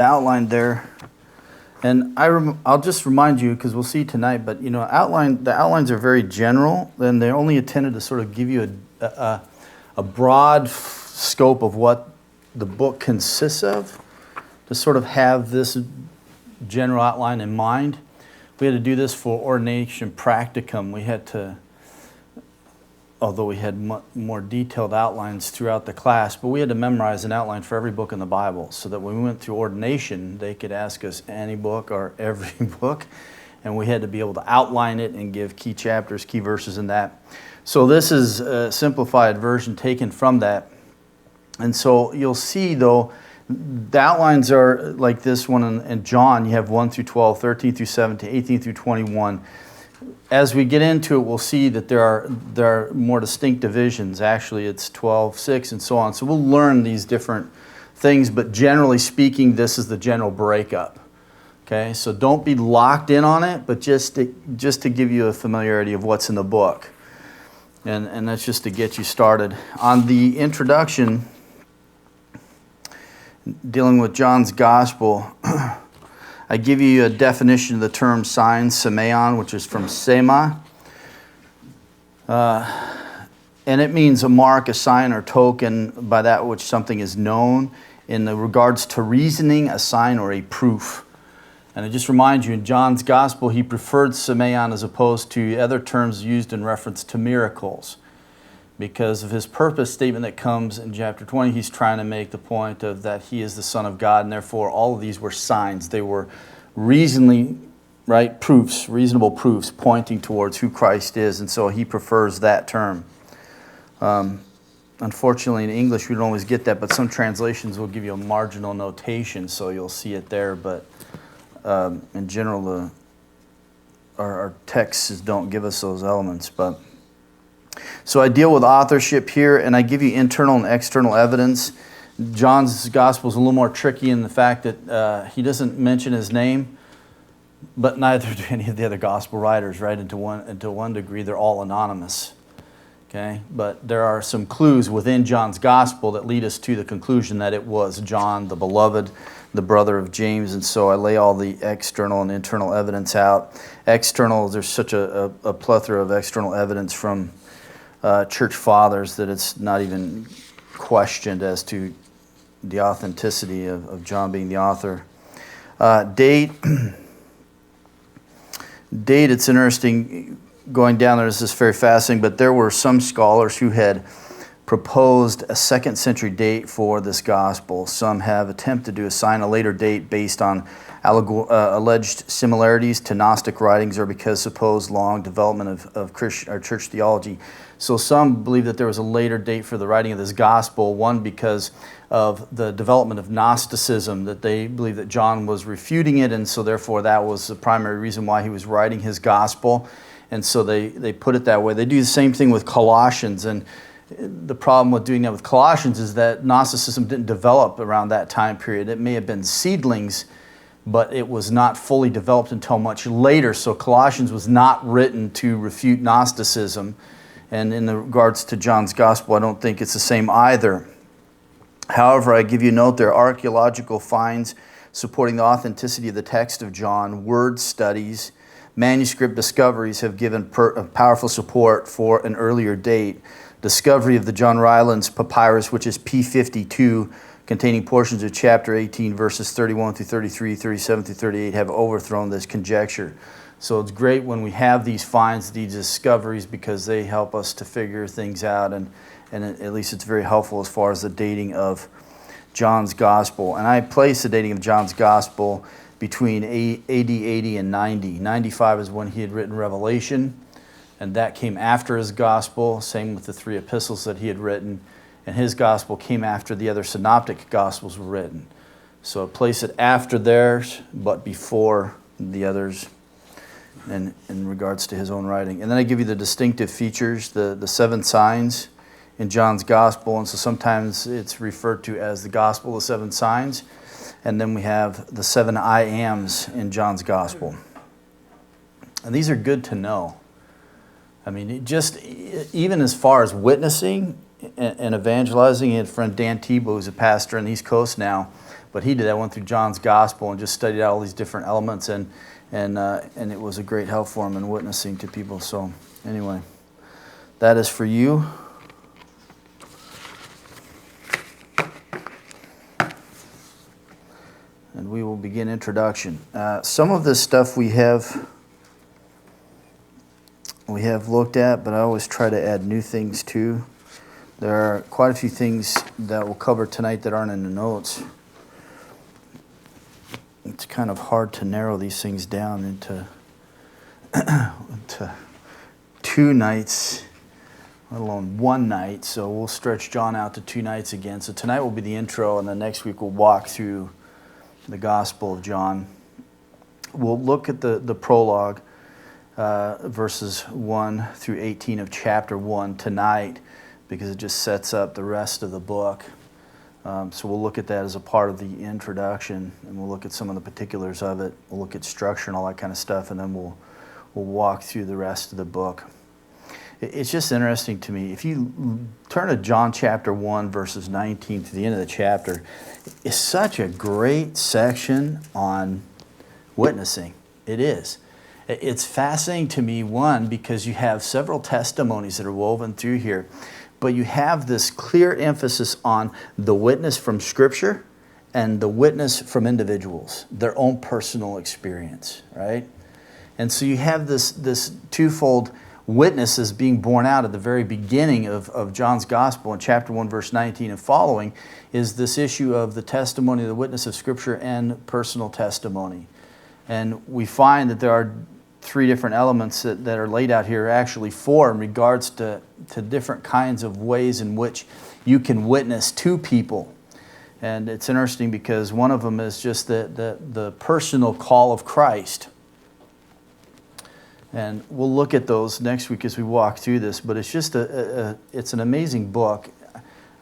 outlined there. And I'll just remind you, because we'll see tonight, but the outlines are very general, and they're only intended to sort of give you a broad scope of what the book consists of, to sort of have this general outline in mind. We had to do this for ordination practicum. We had to, although we had more detailed outlines throughout the class, but we had to memorize an outline for every book in the Bible, so that when we went through ordination, they could ask us any book or every book, and we had to be able to outline it and give key chapters, key verses in that. So this is a simplified version taken from that. And so you'll see, though, the outlines are like this one in John. You have 1 through 12, 13 through 17, 18 through 21. As we get into it, we'll see that there are more distinct divisions. Actually, it's 12, 6, and so on. So we'll learn these different things, but generally speaking, this is the general breakup. Okay, so don't be locked in on it, but just to give you a familiarity of what's in the book. And that's just to get you started. On the introduction, dealing with John's Gospel, I give you a definition of the term sign, semeion, which is from sema. And it means a mark, a sign, or token by that which something is known in the regards to reasoning, a sign, or a proof. And I just remind you, in John's Gospel, he preferred semeion as opposed to other terms used in reference to miracles. Because of his purpose statement that comes in chapter 20, he's trying to make the point of that he is the Son of God, and therefore all of these were signs. They were reasonable proofs pointing towards who Christ is, and so he prefers that term. Unfortunately, in English, we don't always get that, but some translations will give you a marginal notation, so you'll see it there. But in general, our texts don't give us those elements. So I deal with authorship here, and I give you internal and external evidence. John's Gospel is a little more tricky in the fact that he doesn't mention his name, but neither do any of the other Gospel writers, right? And to one degree, they're all anonymous. Okay, but there are some clues within John's Gospel that lead us to the conclusion that it was John, the beloved, the brother of James, and so I lay all the external and internal evidence out. External, there's such a plethora of external evidence from church fathers that it's not even questioned as to the authenticity of John being the author. Date, it's interesting. Going down there, this is very fascinating, but there were some scholars who had proposed a 2nd century date for this gospel. Some have attempted to assign a later date based on alleged similarities to Gnostic writings or because supposed long development of Christian or church theology. So some believe that there was a later date for the writing of this gospel, one because of the development of Gnosticism, that they believe that John was refuting it, and so therefore that was the primary reason why he was writing his gospel. And so they put it that way. They do the same thing with Colossians, and the problem with doing that with Colossians is that Gnosticism didn't develop around that time period. It may have been seedlings, but it was not fully developed until much later. So Colossians was not written to refute Gnosticism. And in regards to John's Gospel, I don't think it's the same either. However, I give you a note, there are archaeological finds supporting the authenticity of the text of John. Word studies, manuscript discoveries have given powerful support for an earlier date. Discovery of the John Rylands papyrus, which is P52, containing portions of chapter 18, verses 31 through 33, 37 through 38, have overthrown this conjecture. So it's great when we have these finds, these discoveries, because they help us to figure things out, and at least it's very helpful as far as the dating of John's Gospel. And I place the dating of John's Gospel between AD 80 and 90. 95 is when he had written Revelation, and that came after his Gospel. Same with the 3 epistles that he had written, and his Gospel came after the other synoptic Gospels were written. So I place it after theirs, but before the others in regards to his own writing. And then I give you the distinctive features, the 7 signs in John's Gospel, and so sometimes it's referred to as the Gospel of 7 signs. And then we have the 7 I ams in John's Gospel. And these are good to know. I mean, even as far as witnessing and evangelizing, and friend Dan Tebow, who's a pastor in the East Coast now, But he did that, went through John's gospel and just studied out all these different elements, and it was a great help for him in witnessing to people. So anyway, that is for you. And we will begin introduction. Some of this stuff we have looked at, but I always try to add new things too. There are quite a few things that we'll cover tonight that aren't in the notes. It's kind of hard to narrow these things down into, into 2 nights, let alone 1 night. So we'll stretch John out to 2 nights again. So tonight will be the intro, and then next week we'll walk through the Gospel of John. We'll look at the prologue, verses 1 through 18 of chapter 1 tonight, because it just sets up the rest of the book. So we'll look at that as a part of the introduction, and we'll look at some of the particulars of it. We'll look at structure and all that kind of stuff, and then we'll walk through the rest of the book. It's just interesting to me. If you turn to John chapter 1, verses 19 to the end of the chapter, it's such a great section on witnessing. It is. It's fascinating to me, one, because you have several testimonies that are woven through here, but you have this clear emphasis on the witness from Scripture and the witness from individuals, their own personal experience, right? And so you have this twofold witnesses being borne out at the very beginning of John's Gospel in chapter 1, verse 19 and following, is this issue of the testimony, the witness of Scripture and personal testimony. And we find that there are 3 different elements that are laid out here, actually 4, in regards to different kinds of ways in which you can witness to people. And it's interesting because one of them is just the personal call of Christ. And we'll look at those next week as we walk through this, but it's just it's an amazing book.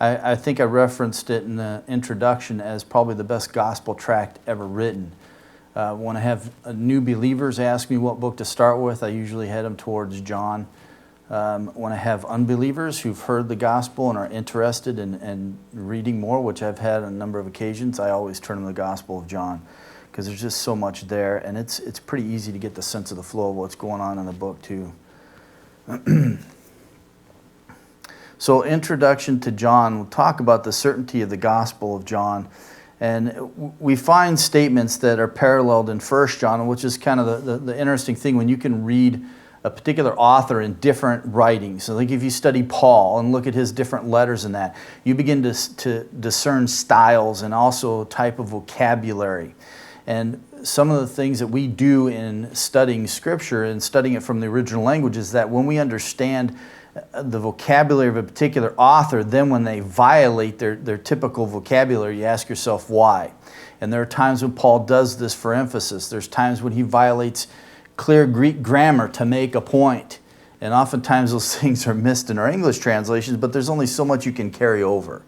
I think I referenced it in the introduction as probably the best gospel tract ever written. When I have new believers ask me what book to start with, I usually head them towards John. When I have unbelievers who've heard the gospel and are interested in reading more, which I've had on a number of occasions, I always turn them to the Gospel of John, because there's just so much there, and it's pretty easy to get the sense of the flow of what's going on in the book too. So, introduction to John, we'll talk about the certainty of the Gospel of John. And we find statements that are paralleled in 1 John, which is kind of the interesting thing when you can read a particular author in different writings. So like if you study Paul and look at his different letters in that, you begin to discern styles and also type of vocabulary. And some of the things that we do in studying Scripture and studying it from the original language is that when we understand the vocabulary of a particular author, then when they violate their typical vocabulary, you ask yourself why. And there are times when Paul does this for emphasis. There's times when he violates clear Greek grammar to make a point. And oftentimes those things are missed in our English translations, but there's only so much you can carry over.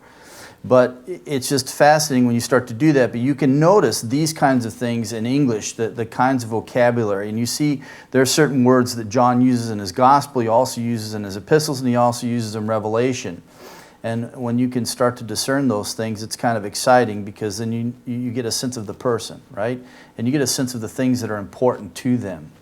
But it's just fascinating when you start to do that. But you can notice these kinds of things in English, the kinds of vocabulary. And you see there are certain words that John uses in his gospel, he also uses in his epistles, and he also uses in Revelation. And when you can start to discern those things, it's kind of exciting, because then you get a sense of the person, right? And you get a sense of the things that are important to them.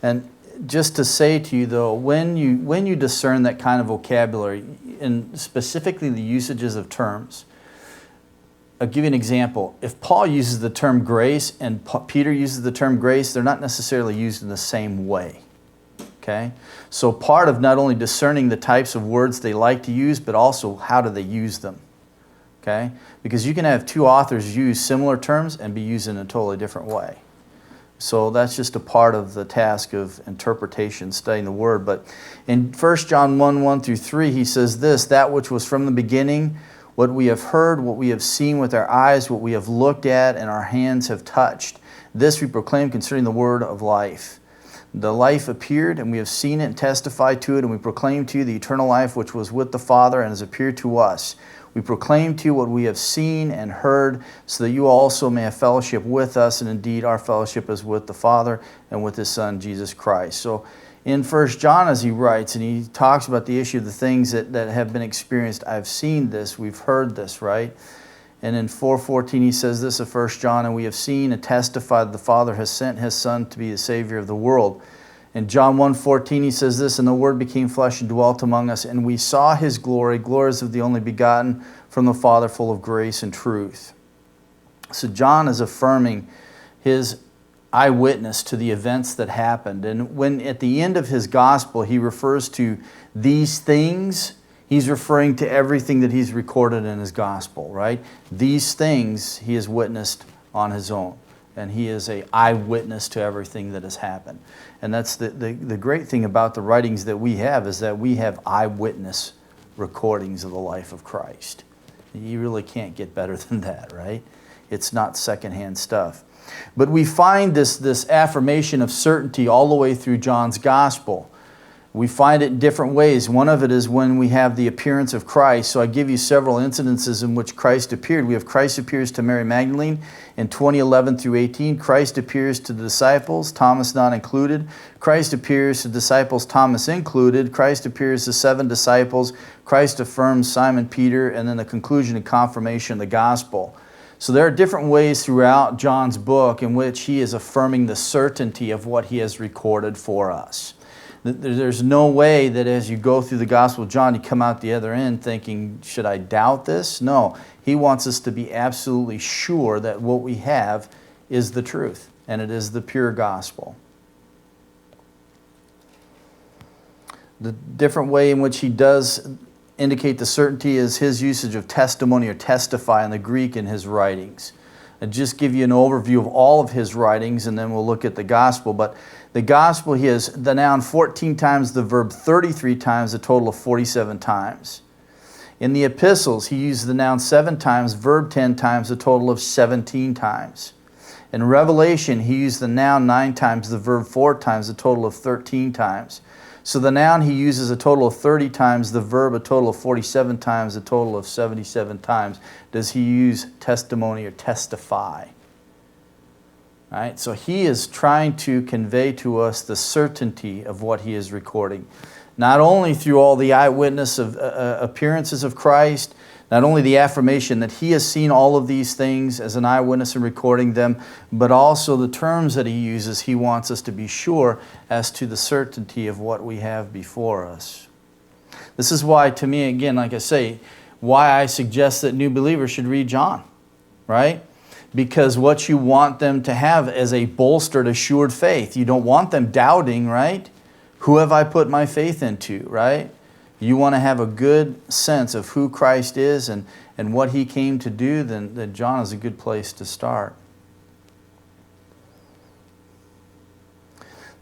And just to say to you, though, when you discern that kind of vocabulary, and specifically the usages of terms, I'll give you an example. If Paul uses the term grace and Peter uses the term grace, they're not necessarily used in the same way. Okay? So part of not only discerning the types of words they like to use, but also how do they use them. Okay? Because you can have 2 authors use similar terms and be used in a totally different way. So that's just a part of the task of interpretation, studying the Word. But in 1 John 1 through 3, he says this, that which was from the beginning, what we have heard, what we have seen with our eyes, what we have looked at, and our hands have touched. This we proclaim concerning the word of life. The life appeared, and we have seen it and testified to it, and we proclaim to you the eternal life which was with the Father and has appeared to us. We proclaim to you what we have seen and heard, so that you also may have fellowship with us, and indeed our fellowship is with the Father and with His Son, Jesus Christ. So in 1 John, as he writes, and he talks about the issue of the things that have been experienced, I've seen this, we've heard this, right? And in 4:14 he says this of 1 John, and we have seen and testified that the Father has sent his Son to be the Savior of the world. In John 1:14 he says this, and the Word became flesh and dwelt among us, and we saw his glory, glories of the only begotten from the Father, full of grace and truth. So John is affirming his eyewitness to the events that happened. And when at the end of his gospel he refers to these things, he's referring to everything that he's recorded in his gospel, right? These things he has witnessed on his own. And he is an eyewitness to everything that has happened. And that's the great thing about the writings that we have, is that we have eyewitness recordings of the life of Christ. You really can't get better than that, right? It's not secondhand stuff. But we find this affirmation of certainty all the way through John's gospel. We find it in different ways. One of it is when we have the appearance of Christ. So I give you several incidences in which Christ appeared. We have Christ appears to Mary Magdalene in 20:11 through 18. Christ appears to the disciples, Thomas not included. Christ appears to disciples, Thomas included. Christ appears to 7 disciples. Christ affirms Simon Peter, and then the conclusion and confirmation of the gospel. So there are different ways throughout John's book in which he is affirming the certainty of what he has recorded for us. There's no way that as you go through the Gospel of John, you come out the other end thinking, should I doubt this? No. He wants us to be absolutely sure that what we have is the truth, and it is the pure gospel. The different way in which he does indicate the certainty is his usage of testimony or testify in the Greek in his writings. I'll just give you an overview of all of his writings, and then we'll look at the gospel. But the gospel, he has the noun 14 times, the verb 33 times, a total of 47 times. In the epistles, he used the noun 7 times, verb 10 times, a total of 17 times. In Revelation, he used the noun 9 times, the verb 4 times, a total of 13 times. So the noun he uses a total of 30 times, the verb a total of 47 times, a total of 77 times. Does he use testimony or testify? All right, so he is trying to convey to us the certainty of what he is recording. Not only through all the eyewitness of appearances of Christ, not only the affirmation that he has seen all of these things as an eyewitness and recording them, but also the terms that he uses. He wants us to be sure as to the certainty of what we have before us. This is why, to me, again, like I say, why I suggest that new believers should read John, right? Because what you want them to have is a bolstered, assured faith. You don't want them doubting, right? Who have I put my faith into, right? You want to have a good sense of who Christ is and what he came to do, then John is a good place to start.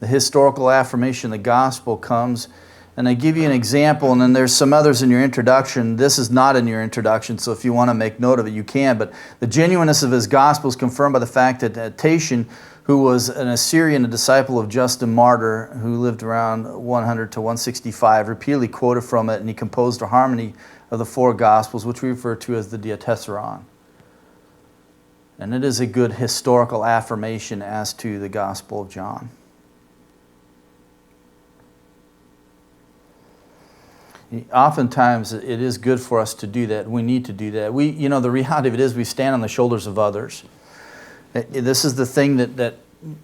The historical affirmation of the gospel comes, and I give you an example, and then there's some others in your introduction. This is not in your introduction, so if you want to make note of it, you can. But the genuineness of his gospel is confirmed by the fact that Tatian, who was an Assyrian, a disciple of Justin Martyr, who lived around 100 to 165, repeatedly quoted from it, and he composed a harmony of the 4 Gospels, which we refer to as the Diatessaron. And it is a good historical affirmation as to the Gospel of John. Oftentimes, it is good for us to do that. We need to do that. The reality of it is we stand on the shoulders of others. This is the thing that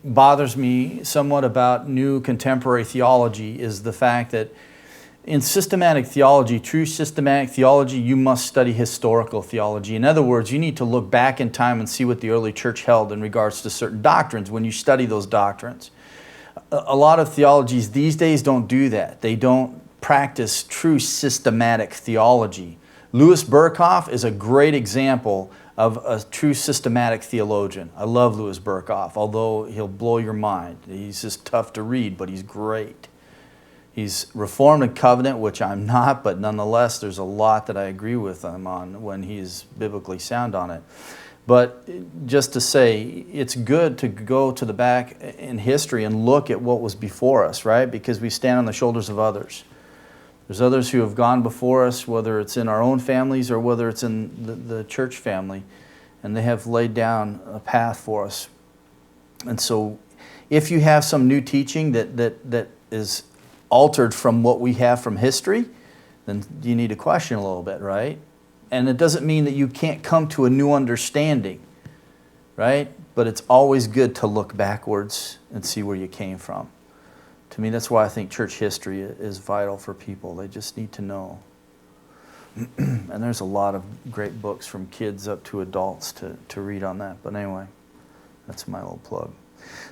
bothers me somewhat about new contemporary theology, is the fact that in systematic theology, true systematic theology, you must study historical theology. In other words, you need to look back in time and see what the early church held in regards to certain doctrines when you study those doctrines. A lot of theologies these days don't do that. They don't practice true systematic theology. Louis Berkhoff is a great example of a true systematic theologian. I love Louis Berkhoff, although he'll blow your mind. He's just tough to read, but he's great. He's Reformed and Covenant, which I'm not, but nonetheless, there's a lot that I agree with him on when he's biblically sound on it. But just to say, it's good to go to the back in history and look at what was before us, right? Because we stand on the shoulders of others. There's others who have gone before us, whether it's in our own families or whether it's in the church family, and they have laid down a path for us. And so if you have some new teaching that is altered from what we have from history, then you need to question a little bit, right? And it doesn't mean that you can't come to a new understanding, right? But it's always good to look backwards and see where you came from. To me, that's why I think church history is vital for people. They just need to know. And there's a lot of great books from kids up to adults to read on that. But anyway, that's my little plug.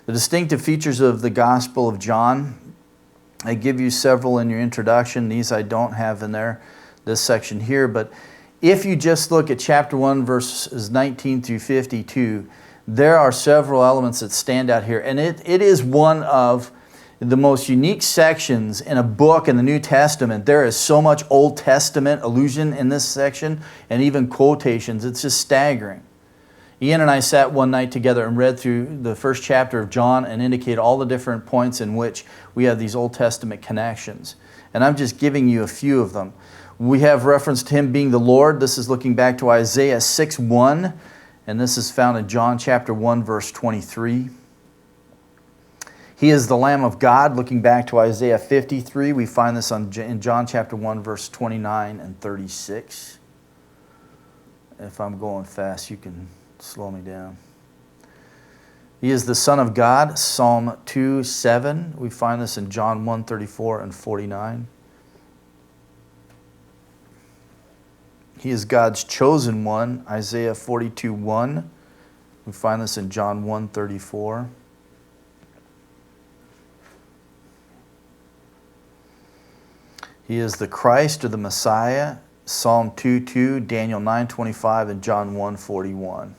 The distinctive features of the Gospel of John, I give you several in your introduction. These I don't have in there, this section here. But if you just look at chapter 1, verses 19 through 52, there are several elements that stand out here. And it is one of the most unique sections in a book in the New Testament. There is so much Old Testament allusion in this section and even quotations. It's just staggering. Ian and I sat one night together and read through the first chapter of John and indicate all the different points in which we have these Old Testament connections. And I'm just giving you a few of them. We have reference to him being the Lord. This is looking back to Isaiah 6:1, and this is found in John chapter 1, verse 23. He is the Lamb of God, looking back to Isaiah 53. We find this in John chapter 1, verse 29 and 36. If I'm going fast, you can slow me down. He is the Son of God, Psalm 2:7. We find this in John 1:34 and 49. He is God's chosen one, Isaiah 42:1. We find this in John 1:34. He is the Christ or the Messiah, Psalm 2:2, Daniel 9:25, and John 1:41.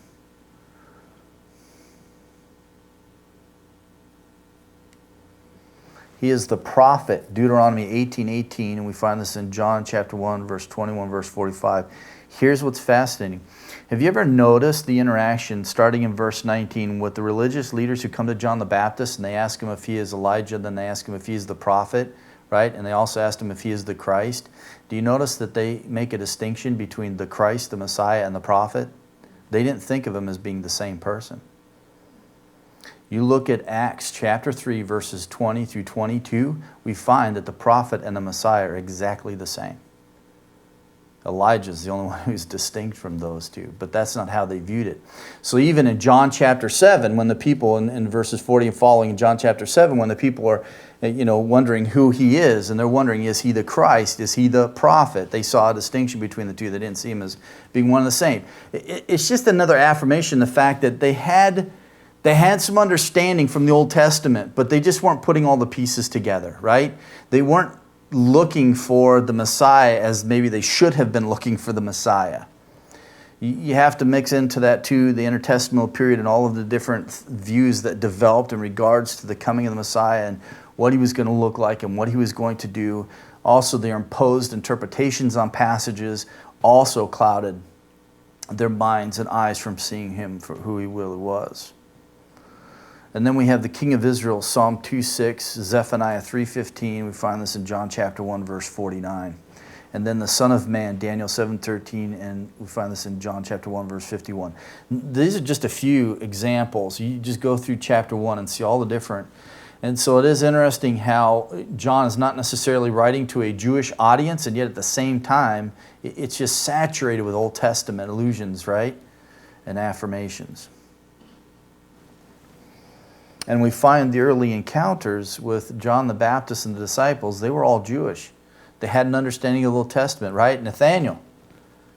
He is the prophet, Deuteronomy 18:18, and we find this in John chapter 1, verse 21, verse 45. Here's what's fascinating. Have you ever noticed the interaction starting in verse 19 with the religious leaders who come to John the Baptist and they ask him if he is Elijah, then they ask him if he is the prophet, right? And they also asked him if he is the Christ. Do you notice that they make a distinction between the Christ, the Messiah, and the prophet? They didn't think of him as being the same person. You look at Acts chapter 3, verses 20 through 22, we find that the prophet and the Messiah are exactly the same. Elijah is the only one who's distinct from those two, but that's not how they viewed it. So even in John chapter 7, when the people, in verses 40 and following in John chapter 7, when the people are wondering who he is, and they're wondering, is he the Christ? Is he the prophet? They saw a distinction between the two. They didn't see him as being one and the same. It's just another affirmation, the fact that they had some understanding from the Old Testament, but they just weren't putting all the pieces together, right? They weren't looking for the Messiah as maybe they should have been looking for the Messiah. You have to mix into that too the intertestamental period and all of the different views that developed in regards to the coming of the Messiah and what he was going to look like and what he was going to do. Also, their imposed interpretations on passages also clouded their minds and eyes from seeing him for who he really was. And then we have the King of Israel, Psalm 2:6, Zephaniah 3:15. We find this in John chapter 1, verse 49. And then the Son of Man, Daniel 7:13, and we find this in John chapter 1, verse 51. These are just a few examples. You just go through chapter 1 and see all the different. And so it is interesting how John is not necessarily writing to a Jewish audience, and yet at the same time, it's just saturated with Old Testament allusions, right? And affirmations. And we find the early encounters with John the Baptist and the disciples, they were all Jewish. They had an understanding of the Old Testament, right? Nathaniel,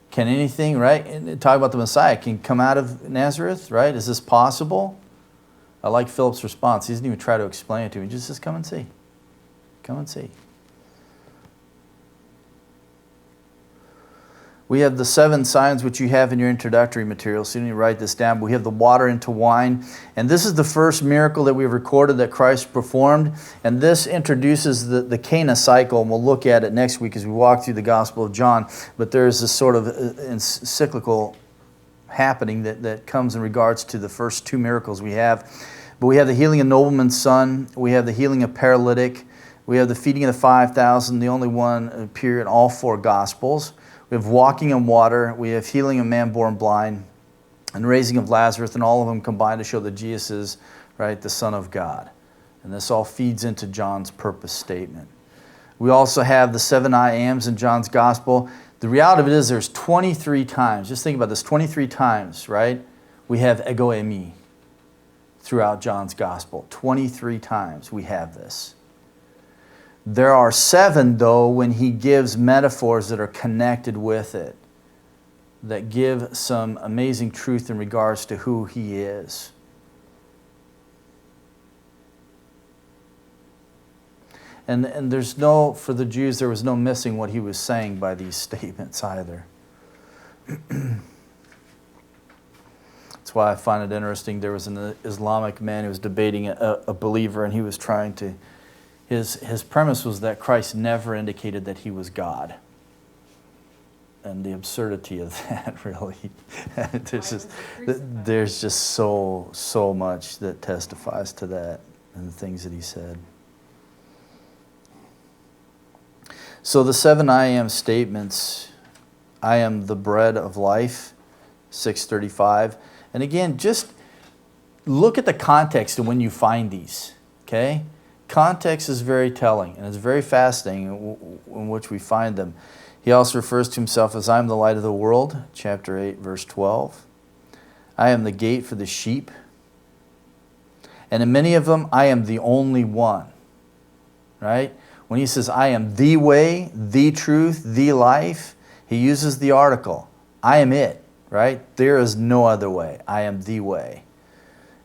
can anything, right? Talk about the Messiah, can come out of Nazareth, right? Is this possible? I like Philip's response. He doesn't even try to explain it to me. He just says, come and see. Come and see. We have the 7 signs which you have in your introductory material, so you need to write this down. We have the water into wine, and this is the first miracle that we've recorded that Christ performed, and this introduces the Cana cycle, and we'll look at it next week as we walk through the Gospel of John, but there's this sort of encyclical happening that comes in regards to the first 2 miracles we have. But we have the healing of nobleman's son, we have the healing of paralytic, we have the feeding of the 5,000, the only one appear in all 4 Gospels. We have walking on water, we have healing of man born blind, and raising of Lazarus, and all of them combined to show that Jesus is, right, the Son of God. And this all feeds into John's purpose statement. We also have the 7 I ams in John's Gospel. The reality of it is there's 23 times, just think about this, 23 times, right? We have ego eimi throughout John's gospel. 23 times we have this. There are 7, though, when he gives metaphors that are connected with it, that give some amazing truth in regards to who he is. And there's no, for the Jews, there was no missing what he was saying by these statements either. That's why I find it interesting. There was an Islamic man who was debating a believer, and he was trying to, his premise was that Christ never indicated that he was God. And the absurdity of that, really. there's just so much that testifies to that and the things that he said. So the 7 I am statements, I am the bread of life, 6:35. And again, just look at the context of when you find these, okay? Context is very telling, and it's very fascinating in which we find them. He also refers to himself as I am the light of the world, chapter 8, verse 12. I am the gate for the sheep. And in many of them, I am the only one, right? When he says, I am the way, the truth, the life, he uses the article. I am it, right? There is no other way. I am the way.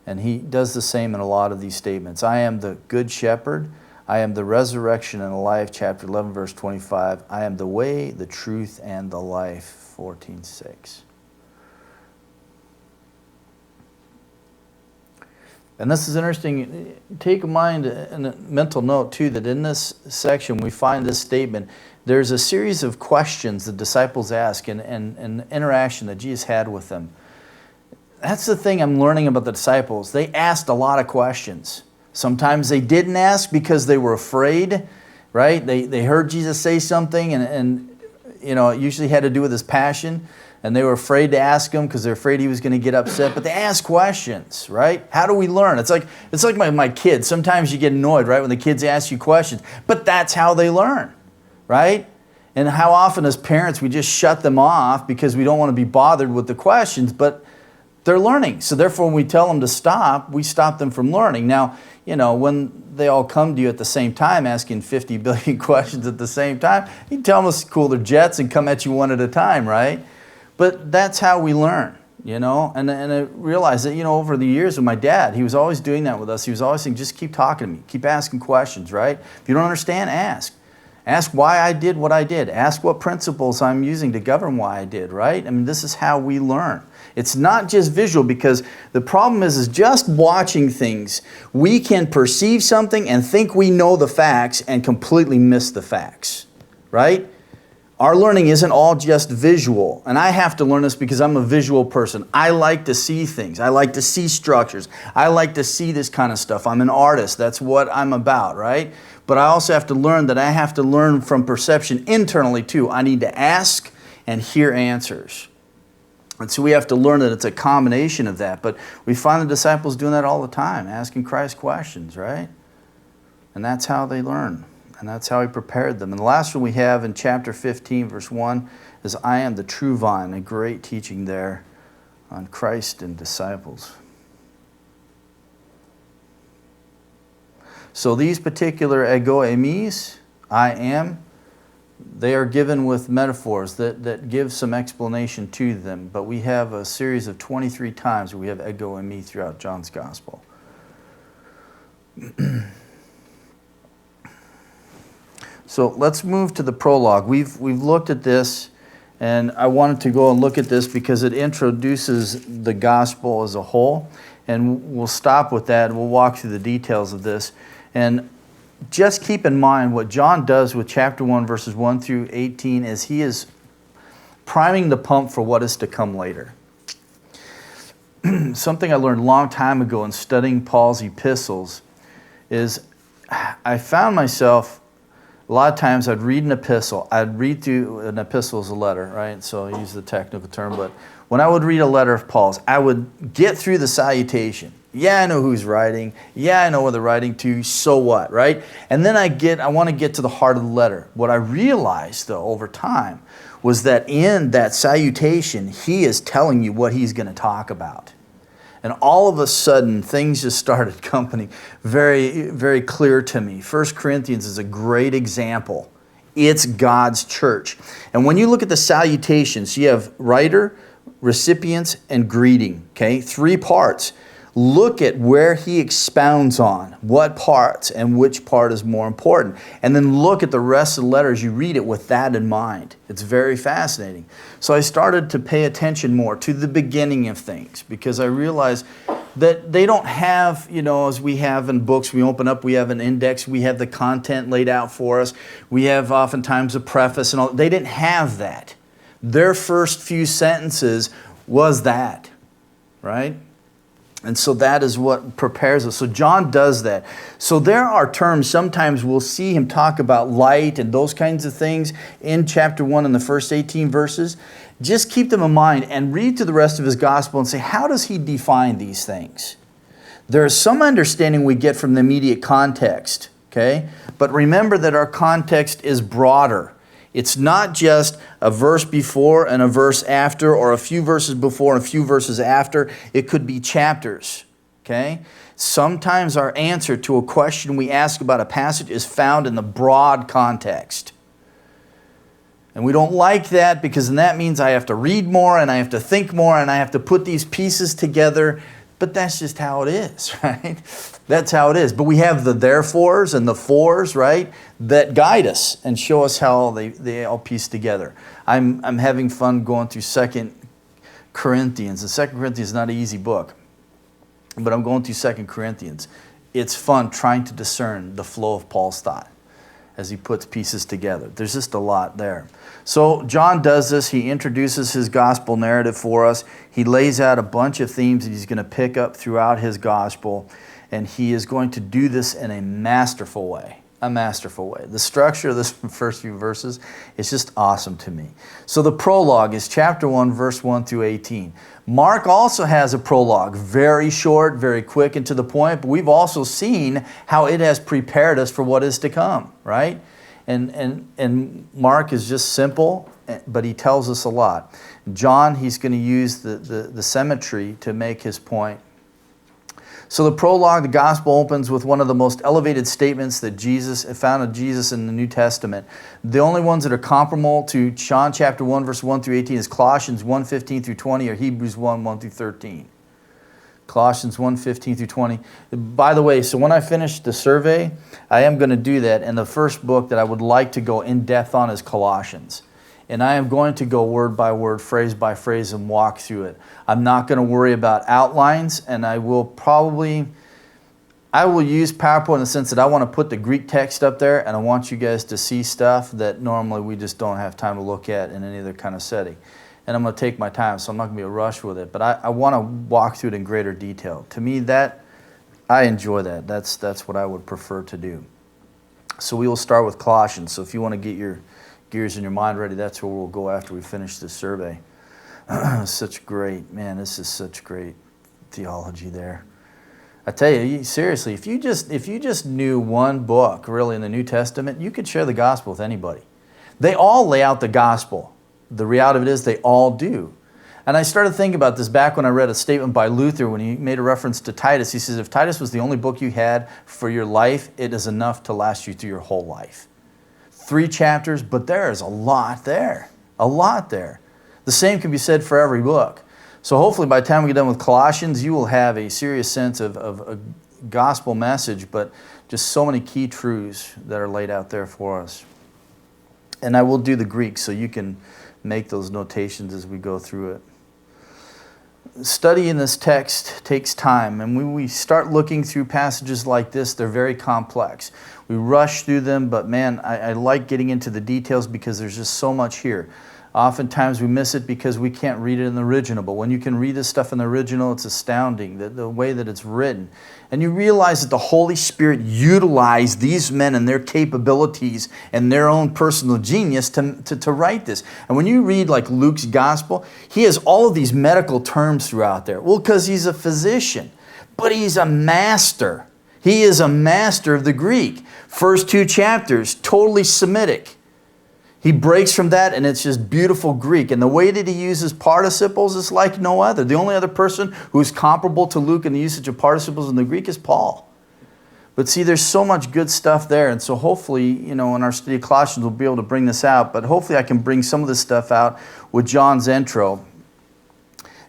And he does the same in a lot of these statements. I am the good shepherd. I am the resurrection and the life, chapter 11, verse 25. I am the way, the truth, and the life, 14:6. And this is interesting. Take in mind and a mental note too that in this section we find this statement. There's a series of questions the disciples ask and interaction that Jesus had with them. That's the thing I'm learning about the disciples. They asked a lot of questions. Sometimes they didn't ask because they were afraid, right? They heard Jesus say something and you know, it usually had to do with his passion. And they were afraid to ask him because they're afraid he was going to get upset. But they ask questions, right? How do we learn? It's like my kids. Sometimes you get annoyed, right, when the kids ask you questions. But that's how they learn, right? And how often as parents we just shut them off because we don't want to be bothered with the questions. But they're learning. So therefore when we tell them to stop, we stop them from learning. Now, you know, when they all come to you at the same time asking 50 billion questions at the same time, you tell them to cool their jets and come at you one at a time, right? But that's how we learn, you know. And I realized that, you know, over the years with my dad, he was always doing that with us. He was always saying, just keep talking to me. Keep asking questions, right? If you don't understand, ask. Ask why I did what I did. Ask what principles I'm using to govern why I did, right? I mean, this is how we learn. It's not just visual, because the problem is just watching things. We can perceive something and think we know the facts and completely miss the facts, right? Our learning isn't all just visual. And I have to learn this because I'm a visual person. I like to see things. I like to see structures. I like to see this kind of stuff. I'm an artist. That's what I'm about, right? But I also have to learn that I have to learn from perception internally too. I need to ask and hear answers. And so we have to learn that it's a combination of that. But we find the disciples doing that all the time, asking Christ questions, right? And that's how they learn. And that's how he prepared them. And the last one we have in chapter 15, verse 1, is I am the true vine, a great teaching there on Christ and disciples. So these particular ego emis, I am, they are given with metaphors that give some explanation to them. But we have a series of 23 times where we have ego eimi throughout John's gospel. So let's move to the prologue. We've looked at this, and I wanted to go and look at this because it introduces the gospel as a whole. And we'll stop with that, and we'll walk through the details of this. And just keep in mind what John does with chapter 1, verses 1 through 18, is he is priming the pump for what is to come later. Something I learned a long time ago in studying Paul's epistles is I found myself, a lot of times I'd read an epistle. I'd read through an epistle as a letter, right? So I use the technical term, but when I would read a letter of Paul's, I would get through the salutation, Yeah, I know who's writing. Yeah, I know where they're writing to. So what, right? And then I want to get to the heart of the letter. What I realized, though, over time, was that in that salutation, he is telling you what he's going to talk about. And all of a sudden, things just started coming very, very clear to me. 1 Corinthians is a great example. It's God's church. And when you look at the salutations, you have writer, recipients, and greeting. Okay, 3 parts. Look at where he expounds on what parts and which part is more important. And then look at the rest of the letters. You read it with that in mind. It's very fascinating. So I started to pay attention more to the beginning of things because I realized that they don't have, as we have in books, we open up, we have an index, we have the content laid out for us. We have oftentimes a preface and all. They didn't have that. Their first few sentences was that, right? And so that is what prepares us. So John does that. So there are terms, sometimes we'll see him talk about light and those kinds of things in chapter 1 in the first 18 verses. Just keep them in mind and read through the rest of his gospel and say, how does he define these things? There is some understanding we get from the immediate context, okay? But remember that our context is broader. It's not just a verse before and a verse after, or a few verses before and a few verses after. It could be chapters, okay? Sometimes our answer to a question we ask about a passage is found in the broad context. And we don't like that because then that means I have to read more and I have to think more and I have to put these pieces together. But that's just how it is, right? That's how it is. But we have the therefores and the fors, right, that guide us and show us how they all piece together. I'm having fun going through 2 Corinthians. And 2 Corinthians is not an easy book, but I'm going through 2 Corinthians. It's fun trying to discern the flow of Paul's thought as he puts pieces together. There's just a lot there. So John does this. He introduces his gospel narrative for us. He lays out a bunch of themes that he's going to pick up throughout his gospel, and he is going to do this in a masterful way. A masterful way. The structure of this first few verses is just awesome to me. So the prologue is chapter 1, verse 1 through 18. Mark also has a prologue, very short, very quick and to the point, but we've also seen how it has prepared us for what is to come, right? And Mark is just simple, but he tells us a lot. John, he's going to use the symmetry to make his point. So the prologue, the gospel opens with one of the most elevated statements that found of Jesus in the New Testament. The only ones that are comparable to John chapter 1, verse 1 through 18 is Colossians 1, 15 through 20 or Hebrews 1, 1 through 13. Colossians 1, 15 through 20. By the way, so when I finish the survey, I am going to do that. And the first book that I would like to go in depth on is Colossians. And I am going to go word by word, phrase by phrase, and walk through it. I'm not going to worry about outlines, and I will use PowerPoint in the sense that I want to put the Greek text up there, and I want you guys to see stuff that normally we just don't have time to look at in any other kind of setting. And I'm going to take my time, so I'm not going to be a rush with it. But I want to walk through it in greater detail. To me, I enjoy that. That's what I would prefer to do. So we will start with Colossians. So if you want to get your gears in your mind ready, that's where we'll go after we finish this survey. Such great, man, this is such great theology there. I tell you, seriously, if you just knew one book really in the New Testament, you could share the gospel with anybody. They all lay out the gospel. The reality of it is they all do. And I started thinking about this back when I read a statement by Luther when he made a reference to Titus. He says, if Titus was the only book you had for your life, it is enough to last you through your whole life. 3 chapters, but there is a lot there. A lot there. The same can be said for every book. So hopefully by the time we get done with Colossians, you will have a serious sense of a gospel message, but just so many key truths that are laid out there for us. And I will do the Greek so you can make those notations as we go through it. Studying this text takes time, and when we start looking through passages like this, they're very complex. We rush through them, but man, I like getting into the details because there's just so much here. Oftentimes we miss it because we can't read it in the original, but when you can read this stuff in the original, it's astounding, the way that it's written. And you realize that the Holy Spirit utilized these men and their capabilities and their own personal genius to write this. And when you read like Luke's gospel, he has all of these medical terms throughout there. Well, because he's a physician. but he's a master. He is a master of the Greek. First 2 chapters, totally Semitic. He breaks from that, and it's just beautiful Greek. And the way that he uses participles is like no other. The only other person who's comparable to Luke in the usage of participles in the Greek is Paul. But see, there's so much good stuff there. And so hopefully, in our study of Colossians, we'll be able to bring this out. But hopefully I can bring some of this stuff out with John's intro.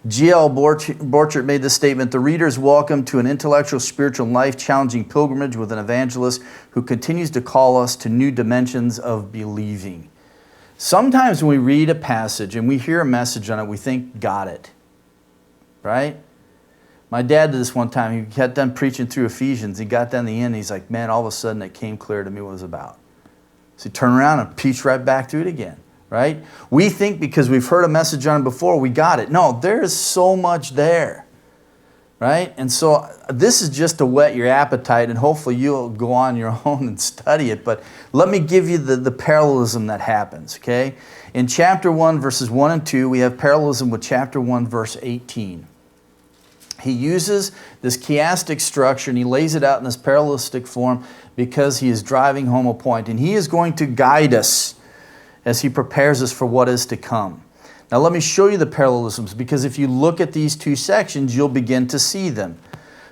G.L. Borchert made this statement: the reader is welcome to an intellectual, spiritual, life-challenging pilgrimage with an evangelist who continues to call us to new dimensions of believing. Sometimes when we read a passage and we hear a message on it, we think, got it, right? My dad did this one time. He got done preaching through Ephesians. He got down to the end. He's like, man, all of a sudden it came clear to me what it was about. So he turned around and preached right back through it again. Right? We think because we've heard a message on it before, we got it. No, there is so much there. Right? And so this is just to whet your appetite, and hopefully you'll go on your own and study it. But let me give you the parallelism that happens. Okay? In chapter 1, verses 1 and 2, we have parallelism with chapter 1, verse 18. He uses this chiastic structure and he lays it out in this parallelistic form because he is driving home a point. And he is going to guide us as he prepares us for what is to come. Now let me show you the parallelisms, because if you look at these 2 sections, you'll begin to see them.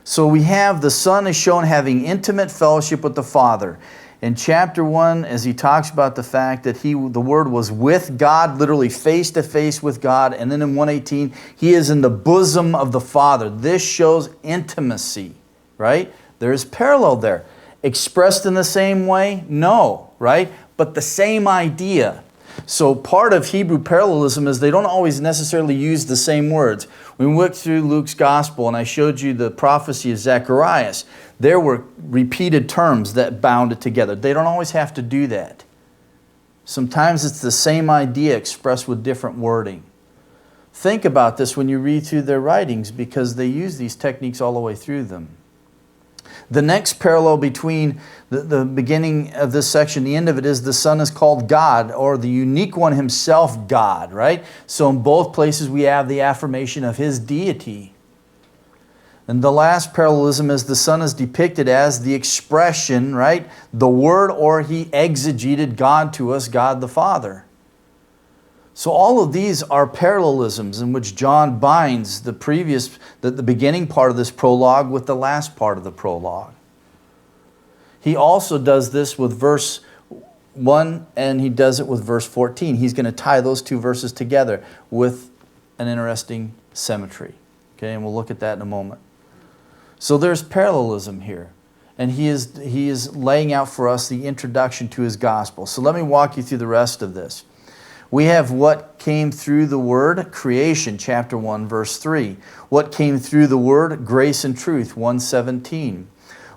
So we have the Son is shown having intimate fellowship with the Father. In chapter 1, as he talks about the fact that the Word was with God, literally face to face with God, and then in 1:18, he is in the bosom of the Father. This shows intimacy, right? There is parallel there. Expressed in the same way? No, right? But the same idea. So part of Hebrew parallelism is they don't always necessarily use the same words. When we went through Luke's gospel and I showed you the prophecy of Zacharias, there were repeated terms that bound it together. They don't always have to do that. Sometimes it's the same idea expressed with different wording. Think about this when you read through their writings, because they use these techniques all the way through them. The next parallel between the beginning of this section, the end of it, is the Son is called God, or the unique one himself, God, right? So in both places we have the affirmation of his deity. And the last parallelism is the Son is depicted as the expression, right? The Word, or he exegeted God to us, God the Father. So all of these are parallelisms in which John binds the beginning part of this prologue with the last part of the prologue. He also does this with verse 1, and he does it with verse 14. He's going to tie those 2 verses together with an interesting symmetry. Okay, and we'll look at that in a moment. So there's parallelism here. And he is laying out for us the introduction to his gospel. So let me walk you through the rest of this. We have what came through the Word, creation, chapter 1, verse 3. What came through the Word, grace and truth, 1:17.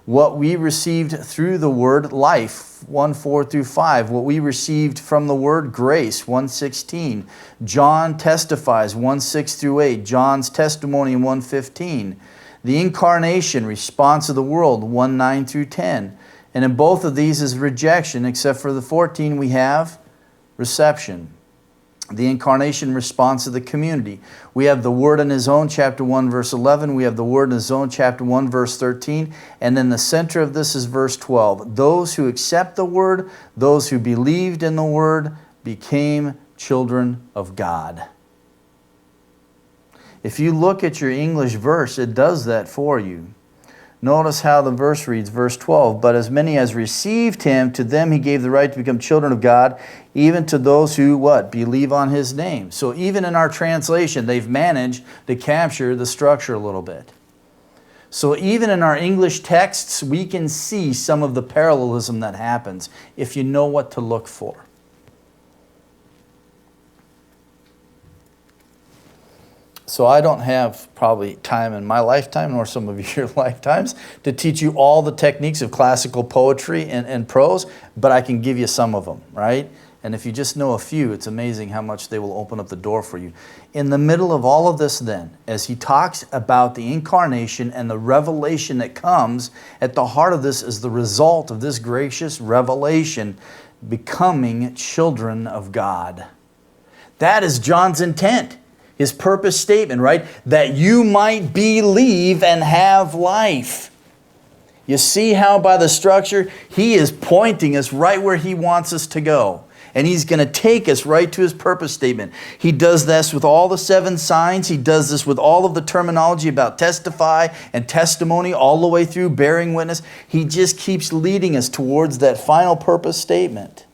What we received through the Word, life, 1:4 through 5. What we received from the Word, grace, 1:16. John testifies, 1:6 through 8. John's testimony in 1:15. The incarnation, response of the world, 1:9 through 10. And in both of these is rejection, except for the 14 we have reception. The incarnation, response of the community. We have the Word in his own, chapter 1, verse 11. We have the Word in his own, chapter 1, verse 13. And then the center of this is verse 12. Those who accept the Word, those who believed in the Word, became children of God. If you look at your English verse, it does that for you. Notice how the verse reads, verse 12. But as many as received him, to them he gave the right to become children of God, even to those who, what? Believe on his name. So even in our translation, they've managed to capture the structure a little bit. So even in our English texts, we can see some of the parallelism that happens if you know what to look for. So I don't have probably time in my lifetime, nor some of your lifetimes, to teach you all the techniques of classical poetry and prose, but I can give you some of them, right? And if you just know a few, it's amazing how much they will open up the door for you. In the middle of all of this then, as he talks about the incarnation and the revelation that comes, at the heart of this is the result of this gracious revelation, becoming children of God. That is John's intent. His purpose statement, right? That you might believe and have life. You see how by the structure, He is pointing us right where He wants us to go. And He's going to take us right to His purpose statement. He does this with all the 7 signs. He does this with all of the terminology about testify and testimony all the way through bearing witness. He just keeps leading us towards that final purpose statement.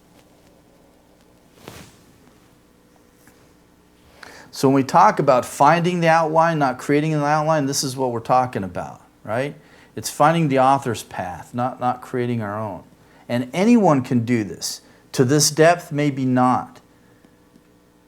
So when we talk about finding the outline, not creating an outline, this is what we're talking about, right? It's finding the author's path, not creating our own. And anyone can do this. To this depth, maybe not.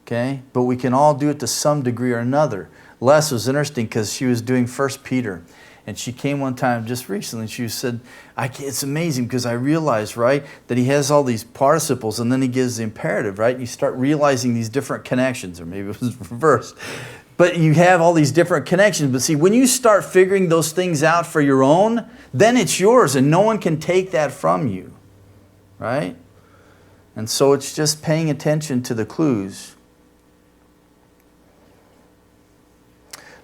Okay? But we can all do it to some degree or another. Les was interesting because she was doing 1 Peter. And she came one time just recently. She said, it's amazing because I realized, right, that he has all these participles and then he gives the imperative, right? You start realizing these different connections, or maybe it was reversed. But you have all these different connections. But see, when you start figuring those things out for your own, then it's yours and no one can take that from you, right? And so it's just paying attention to the clues.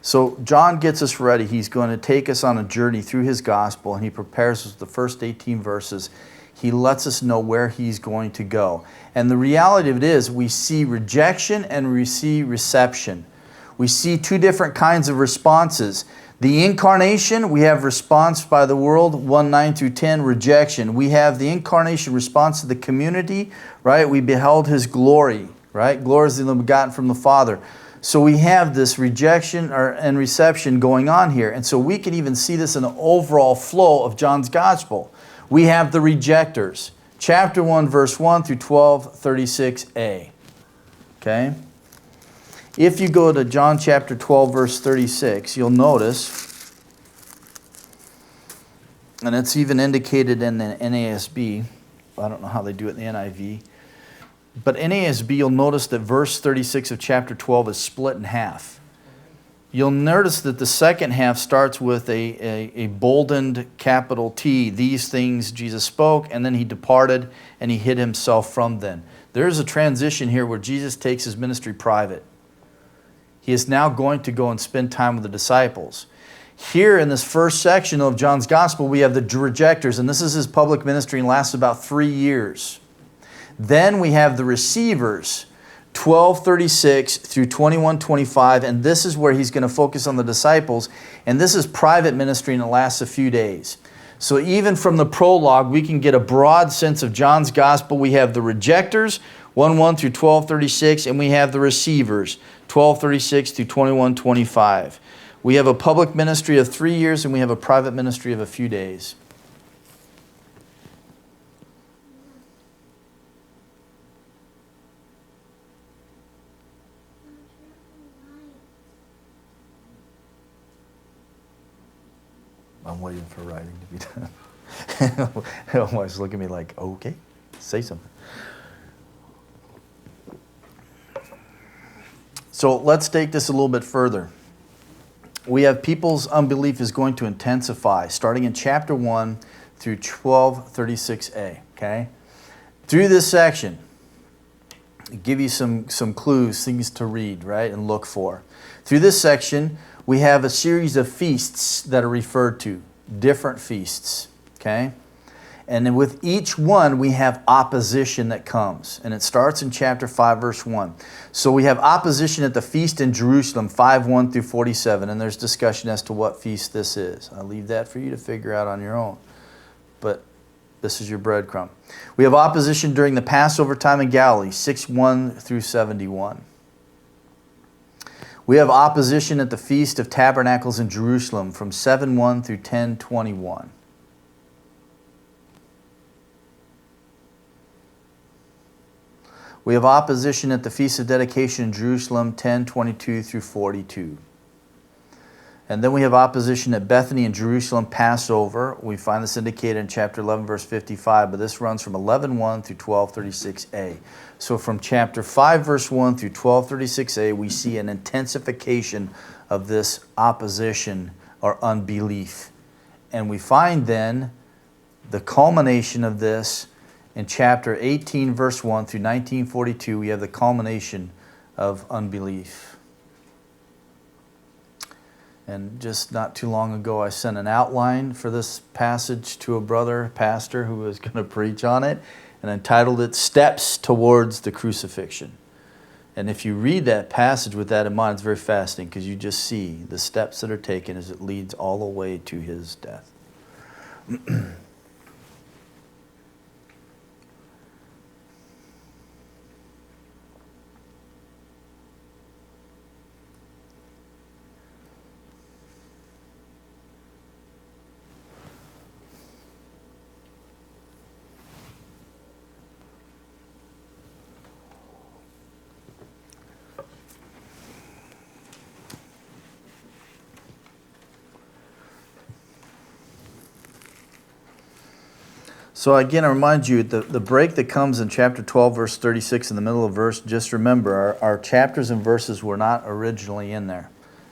So John gets us ready. He's going to take us on a journey through his gospel, and he prepares us with the first 18 verses. He lets us know where he's going to go. And the reality of it is we see rejection and we see reception. We see 2 different kinds of responses. The incarnation, we have response by the world, 1:9 through 10, rejection. We have the incarnation response to the community, right? We beheld his glory, right? Glory is the only begotten from the Father. So we have this rejection and reception going on here. And so we can even see this in the overall flow of John's gospel. We have the rejectors. Chapter 1, verse 1 through 12:36a. Okay? If you go to John chapter 12, verse 36, you'll notice, and it's even indicated in the NASB. I don't know how they do it in the NIV. But NASB, you'll notice that verse 36 of chapter 12 is split in half. You'll notice that the second half starts with a boldened capital T. These things Jesus spoke, and then he departed, and he hid himself from them. There's a transition here where Jesus takes his ministry private. He is now going to go and spend time with the disciples. Here in this first section of John's gospel, we have the rejectors, and this is his public ministry and lasts about 3 years. Then we have the receivers, 12:36 through 21:25, and this is where he's going to focus on the disciples, and this is private ministry and it lasts a few days. So even from the prologue, we can get a broad sense of John's gospel. We have the rejectors, 1:1 through 12:36, and we have the receivers, 12:36 through 21:25. We have a public ministry of 3 years, and we have a private ministry of a few days. I'm waiting for writing to be done. Otherwise, look at me like, okay, say something. So let's take this a little bit further. We have people's unbelief is going to intensify, starting in chapter 1 through 12:36a, okay? Through this section, I'll give you some clues, things to read, right, and look for. Through this section, we have a series of feasts that are referred to, different feasts, okay? And then with each one, we have opposition that comes. And it starts in chapter 5, verse 1. So we have opposition at the feast in Jerusalem, 5:1 through 47. And there's discussion as to what feast this is. I'll leave that for you to figure out on your own. But this is your breadcrumb. We have opposition during the Passover time in Galilee, 6:1 through 71. We have opposition at the Feast of Tabernacles in Jerusalem from 7:1 through 10:21. We have opposition at the Feast of Dedication in Jerusalem, 10:22 through 42. And then we have opposition at Bethany in Jerusalem, Passover. We find this indicated in chapter 11, verse 55, but this runs from 11:1 through 12:36a. So from chapter 5, verse 1 through 12:36a, we see an intensification of this opposition or unbelief. And we find then the culmination of this in chapter 18, verse 1 through 19:42. We have the culmination of unbelief. And just not too long ago, I sent an outline for this passage to a brother pastor who was going to preach on it, and entitled it, Steps Towards the Crucifixion. And if you read that passage with that in mind, it's very fascinating, because you just see the steps that are taken as it leads all the way to his death. So again, I remind you, the break that comes in chapter 12, verse 36, in the middle of verse, just remember, our chapters and verses were not originally in there,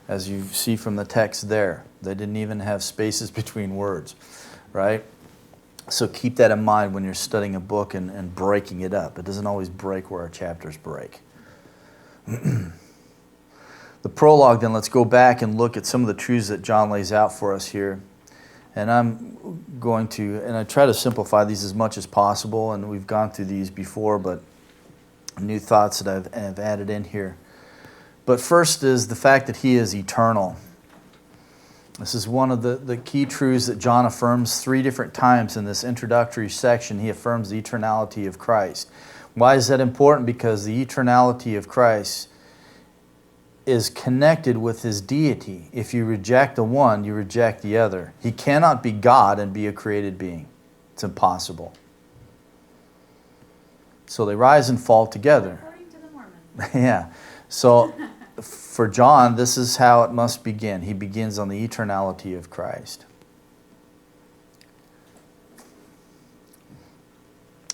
as you see from the text there. They didn't even have spaces between words, right? So keep that in mind when you're studying a book and breaking it up. It doesn't always break where our chapters break. The prologue, then, let's go back and look at some of the truths that John lays out for us here. And I'm going to, and I try to simplify these as much as possible, and we've gone through these before, but new thoughts that I've added in here. But first is the fact that he is eternal. This is one of the key truths that John affirms 3 different times in this introductory section. He affirms the eternality of Christ. Why is that important? Because the eternality of Christ is connected with his deity. If you reject the one, you reject the other. He cannot be God and be a created being. It's impossible. So they rise and fall together. According to the Mormons. Yeah. So for John, this is how it must begin. He begins on the eternality of Christ.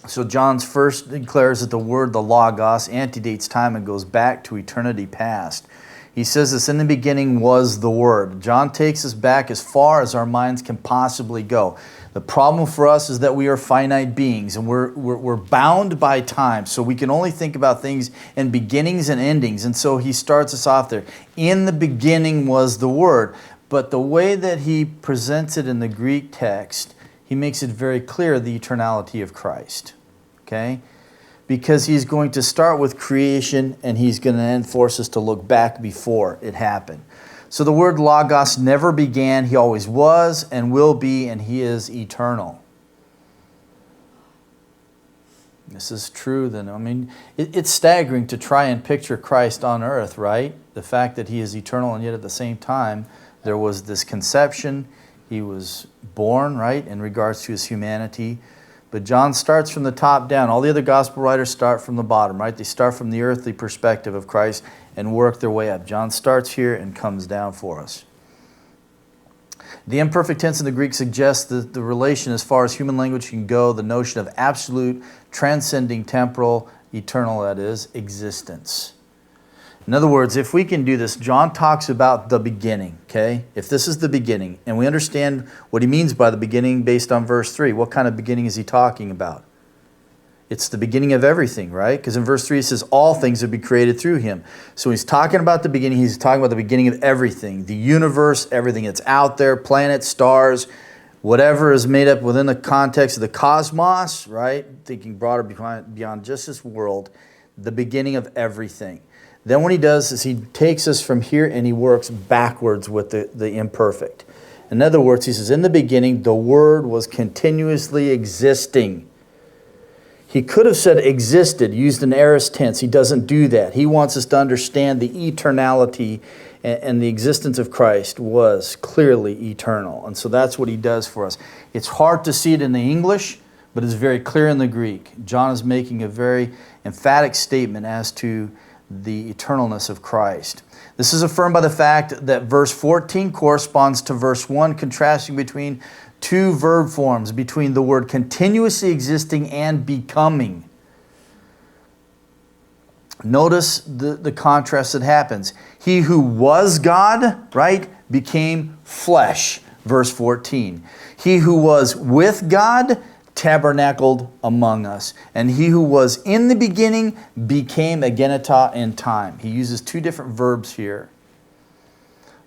So John's first declares that the word, the Logos, antedates time and goes back to eternity past. He says this, in the beginning was the Word. John takes us back as far as our minds can possibly go. The problem for us is that we are finite beings, and we're bound by time, so we can only think about things in beginnings and endings. And so he starts us off there. In the beginning was the Word. But the way that he presents it in the Greek text, he makes it very clear the eternality of Christ. Okay? Because he's going to start with creation, and he's going to then force us to look back before it happened. So the word Logos never began. He always was and will be, and he is eternal. This is true then. I mean, it's staggering to try and picture Christ on earth, right? The fact that he is eternal, and yet at the same time, there was this conception. He was born, right, in regards to his humanity. But John starts from the top down. All the other gospel writers start from the bottom, right? They start from the earthly perspective of Christ and work their way up. John starts here and comes down for us. The imperfect tense in the Greek suggests that the relation, as far as human language can go, the notion of absolute, transcending, temporal, eternal, that is, existence. In other words, if we can do this, John talks about the beginning, okay? If this is the beginning, and we understand what he means by the beginning based on verse 3, what kind of beginning is he talking about? It's the beginning of everything, right? Because in verse 3 it says, all things have been created through him. So he's talking about the beginning, he's talking about the beginning of everything. The universe, everything that's out there, planets, stars, whatever is made up within the context of the cosmos, right? Thinking broader beyond just this world, the beginning of everything. Then what he does is he takes us from here and he works backwards with the imperfect. In other words, he says, in the beginning, the Word was continuously existing. He could have said existed, used an aorist tense. He doesn't do that. He wants us to understand the eternality and the existence of Christ was clearly eternal. And so that's what he does for us. It's hard to see it in the English, but it's very clear in the Greek. John is making a very emphatic statement as to the eternalness of Christ. This is affirmed by the fact that verse 14 corresponds to verse 1, contrasting between 2 verb forms, between the word continuously existing and becoming. Notice the contrast that happens. He who was God, right, became flesh, verse 14. He who was with God tabernacled among us. And he who was in the beginning became agenata in time. He uses 2 different verbs here.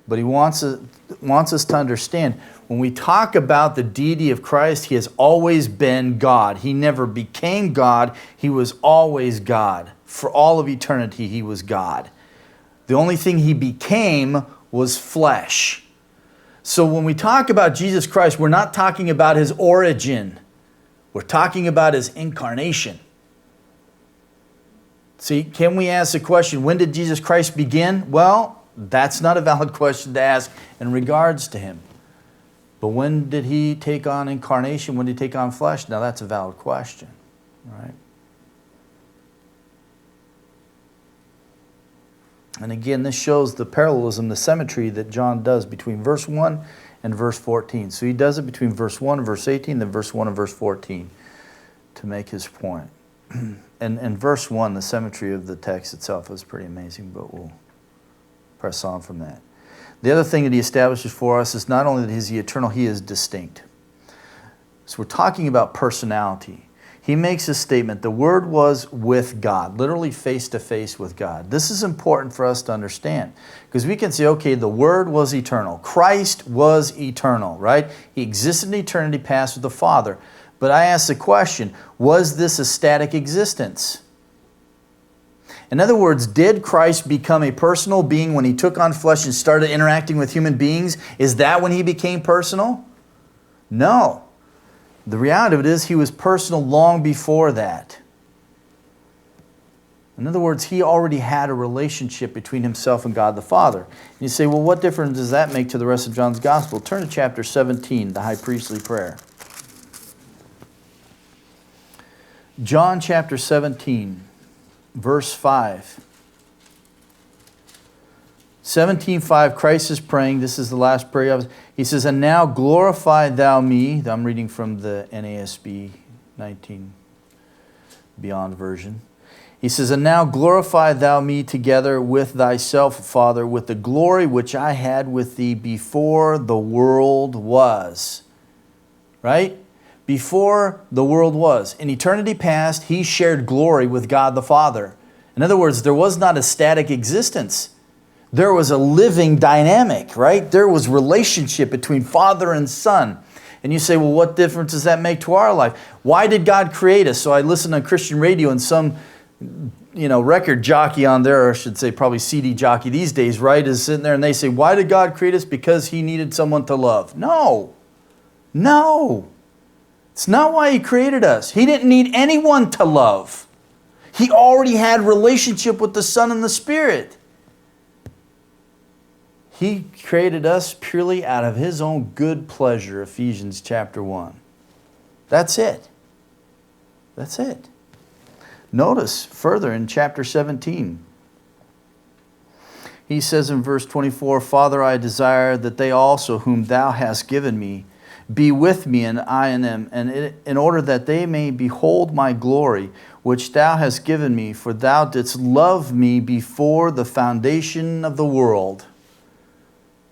But he wants us to understand, when we talk about the deity of Christ, he has always been God. He never became God. He was always God. For all of eternity, he was God. The only thing he became was flesh. So when we talk about Jesus Christ, we're not talking about his origin. We're talking about his incarnation. See, can we ask the question, when did Jesus Christ begin? Well, that's not a valid question to ask in regards to him. But when did he take on incarnation? When did he take on flesh? Now that's a valid question, right? And again, this shows the parallelism, the symmetry that John does between verse 1 and verse 14. So he does it between verse 1 and verse 18, then verse 1 and verse 14 to make his point. And verse 1, the symmetry of the text itself is pretty amazing, but we'll press on from that. The other thing that he establishes for us is not only that he's the eternal, he is distinct. So we're talking about personality. He makes a statement, the Word was with God, literally face to face with God. This is important for us to understand because we can say, okay, the Word was eternal. Christ was eternal, right? He existed in eternity past with the Father. But I ask the question, was this a static existence? In other words, did Christ become a personal being when he took on flesh and started interacting with human beings? Is that when he became personal? No. The reality of it is he was personal long before that. In other words, he already had a relationship between himself and God the Father. And you say, well, what difference does that make to the rest of John's Gospel? Turn to chapter 17, the high priestly prayer. John chapter 17, verse 5. 17:5, Christ is praying. This is the last prayer of. He says, and now glorify thou me. I'm reading from the NASB 19 Beyond version. He says, and now glorify thou me together with thyself, Father, with the glory which I had with thee before the world was. Right? Before the world was. In eternity past, he shared glory with God the Father. In other words, there was not a static existence. There was a living dynamic, right? There was relationship between Father and Son. And you say, well, what difference does that make to our life? Why did God create us? So I listen on Christian radio and some, record jockey on there, or I should say probably CD jockey these days, right, is sitting there and they say, why did God create us? Because he needed someone to love. No. It's not why he created us. He didn't need anyone to love. He already had relationship with the Son and the Spirit. He created us purely out of his own good pleasure, Ephesians chapter 1. That's it. That's it. Notice further in chapter 17. He says in verse 24, Father, I desire that they also whom thou hast given me be with me and I in them, and in order that they may behold my glory, which thou hast given me, for thou didst love me before the foundation of the world.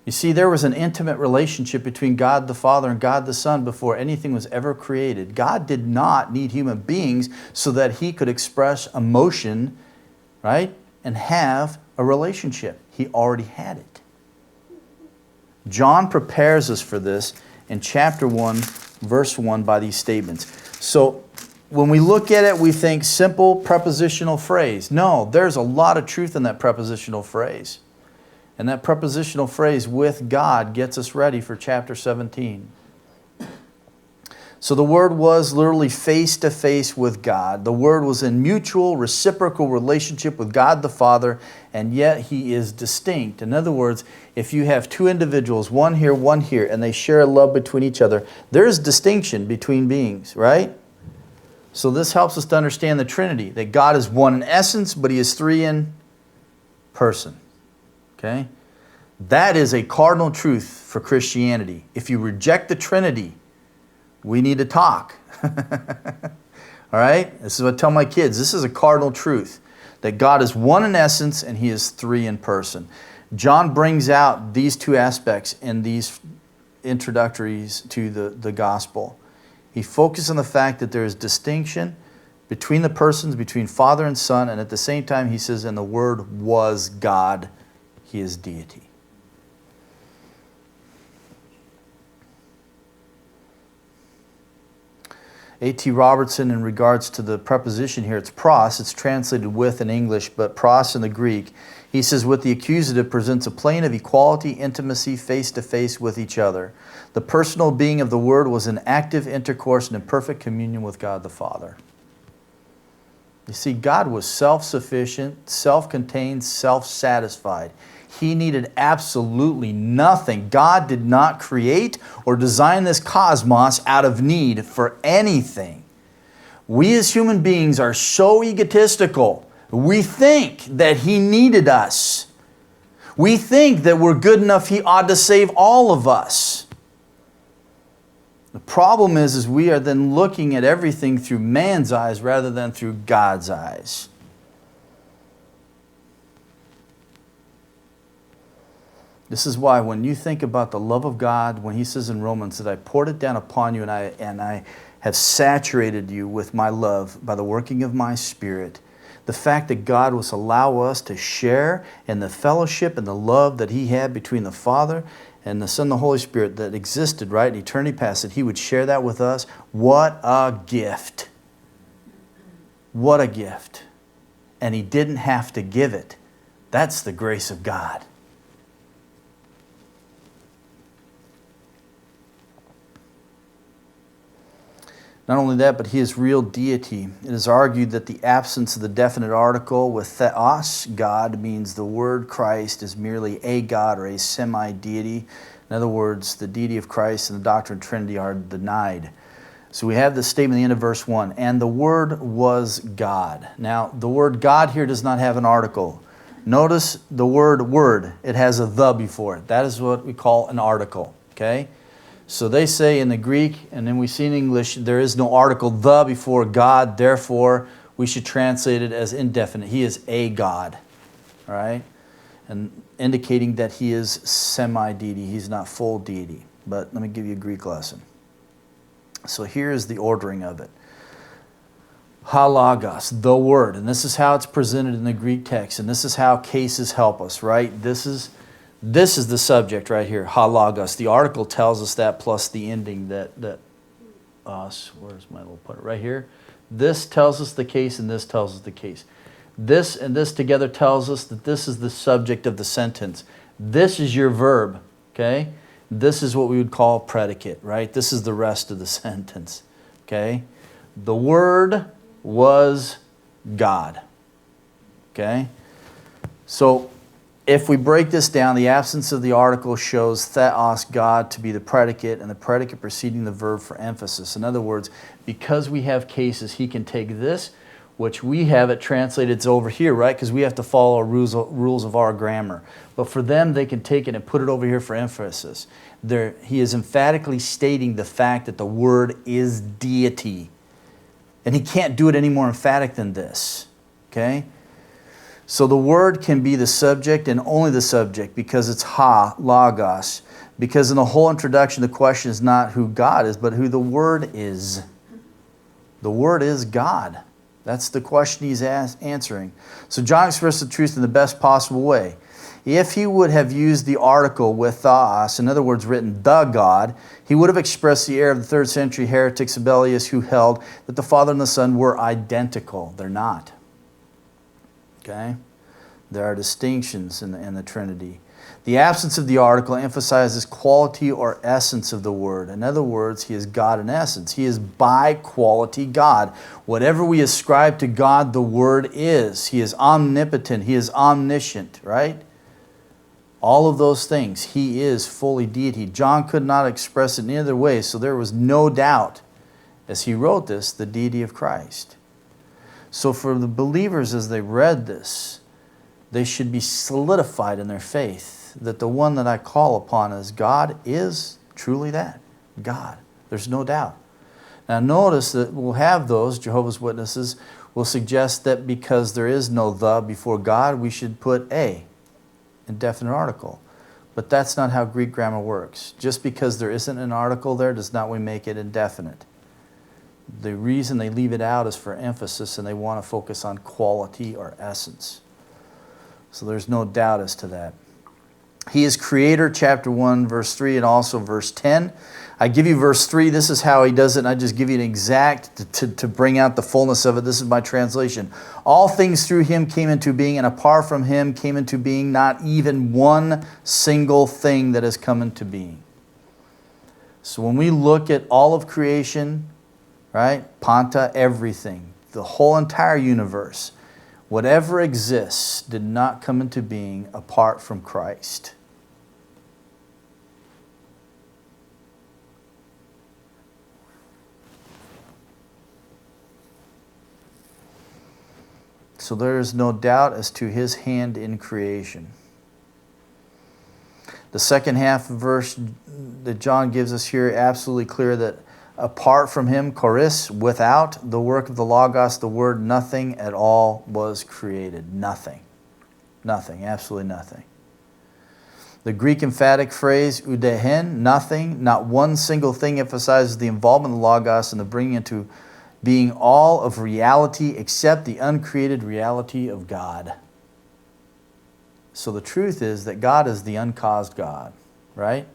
You see, there was an intimate relationship between God the Father and God the Son before anything was ever created. God did not need human beings so that he could express emotion, right, and have a relationship. He already had it. John prepares us for this in chapter 1, verse 1 by these statements. So when we look at it, we think simple prepositional phrase. No, there's a lot of truth in that prepositional phrase. And that prepositional phrase, with God, gets us ready for chapter 17. So the Word was literally face to face with God. The Word was in mutual, reciprocal relationship with God the Father, and yet he is distinct. In other words, if you have two individuals, one here, and they share a love between each other, there's distinction between beings, right? So this helps us to understand the Trinity, that God is one in essence, but he is three in person. Okay? That is a cardinal truth for Christianity. If you reject the Trinity, we need to talk. All right? This is what I tell my kids. This is a cardinal truth, that God is one in essence and he is three in person. John brings out these two aspects in these introductories to the gospel. He focuses on the fact that there is distinction between the persons, between Father and Son, and at the same time he says, and the Word was God. He is deity. A.T. Robertson, in regards to the preposition here, it's pros. It's translated with in English, but pros in the Greek. He says, with the accusative presents a plane of equality, intimacy, face-to-face with each other. The personal being of the Word was in active intercourse and in perfect communion with God the Father. You see, God was self-sufficient, self-contained, self-satisfied. He needed absolutely nothing. God did not create or design this cosmos out of need for anything. We as human beings are so egotistical. We think that He needed us. We think that we're good enough, He ought to save all of us. The problem is we are then looking at everything through man's eyes rather than through God's eyes. This is why when you think about the love of God, when He says in Romans that I poured it down upon you and I have saturated you with my love by the working of my Spirit, the fact that God will allow us to share in the fellowship and the love that He had between the Father and the Son and the Holy Spirit that existed right in eternity past, that He would share that with us. What a gift. What a gift. And He didn't have to give it. That's the grace of God. Not only that, but He is real deity. It is argued that the absence of the definite article with theos, God, means the Word Christ is merely a God or a semi-deity. In other words, the deity of Christ and the doctrine of Trinity are denied. So we have this statement at the end of verse 1, and the Word was God. Now, the word God here does not have an article. Notice the word word. It has a the before it. That is what we call an article. Okay? So they say in the Greek, and then we see in English, there is no article, the, before God. Therefore, we should translate it as indefinite. He is a God. All right? And indicating that He is semi-deity. He's not full deity. But let me give you a Greek lesson. So here is the ordering of it. Halagos, the Word. And this is how it's presented in the Greek text. And this is how cases help us, right? This is the subject right here, halagos. The article tells us that, plus the ending that where's my little pointer? Right here. This tells us the case and this tells us the case. This and this together tells us that this is the subject of the sentence. This is your verb, okay? This is what we would call predicate, right? This is the rest of the sentence, okay? The Word was God, okay? So if we break this down, the absence of the article shows theos, God, to be the predicate, and the predicate preceding the verb for emphasis. In other words, because we have cases, He can take this, which we have it translated, it's over here, right? Because we have to follow rules of our grammar. But for them, they can take it and put it over here for emphasis. He is emphatically stating the fact that the Word is deity. And He can't do it any more emphatic than this, okay? So the Word can be the subject and only the subject because it's logos. Because in the whole introduction, the question is not who God is, but who the Word is. The Word is God. That's the question he's answering. So John expressed the truth in the best possible way. If he would have used the article with theos, in other words, written the God, he would have expressed the error of the 3rd century heretic Sabellius, who held that the Father and the Son were identical. They're not. Okay? There are distinctions in the Trinity. The absence of the article emphasizes quality or essence of the Word. In other words, He is God in essence. He is by quality God. Whatever we ascribe to God, the Word is. He is omnipotent. He is omniscient, right? All of those things. He is fully deity. John could not express it in any other way, so there was no doubt, as he wrote this, the deity of Christ. So for the believers, as they read this, they should be solidified in their faith that the one that I call upon as God is truly that, God. There's no doubt. Now notice that we'll have those, Jehovah's Witnesses, will suggest that because there is no the before God, we should put a, indefinite article. But that's not how Greek grammar works. Just because there isn't an article there does not make it indefinite. The reason they leave it out is for emphasis, and they want to focus on quality or essence. So there's no doubt as to that. He is creator, chapter 1, verse 3, and also verse 10. I give you verse 3. This is how he does it, and I just give you an exact to bring out the fullness of it. This is my translation. All things through him came into being, and apart from him came into being not even one single thing that has come into being. So when we look at all of creation, right, Panta, everything, the whole entire universe, whatever exists did not come into being apart from Christ. So there is no doubt as to his hand in creation. The second half of verse that John gives us here, absolutely clear that apart from him, choris, without the work of the Logos, the Word, nothing at all was created. Nothing. Nothing. Absolutely nothing. The Greek emphatic phrase, udehen, nothing, not one single thing, emphasizes the involvement of the Logos and the bringing into being all of reality except the uncreated reality of God. So the truth is that God is the uncaused God, right?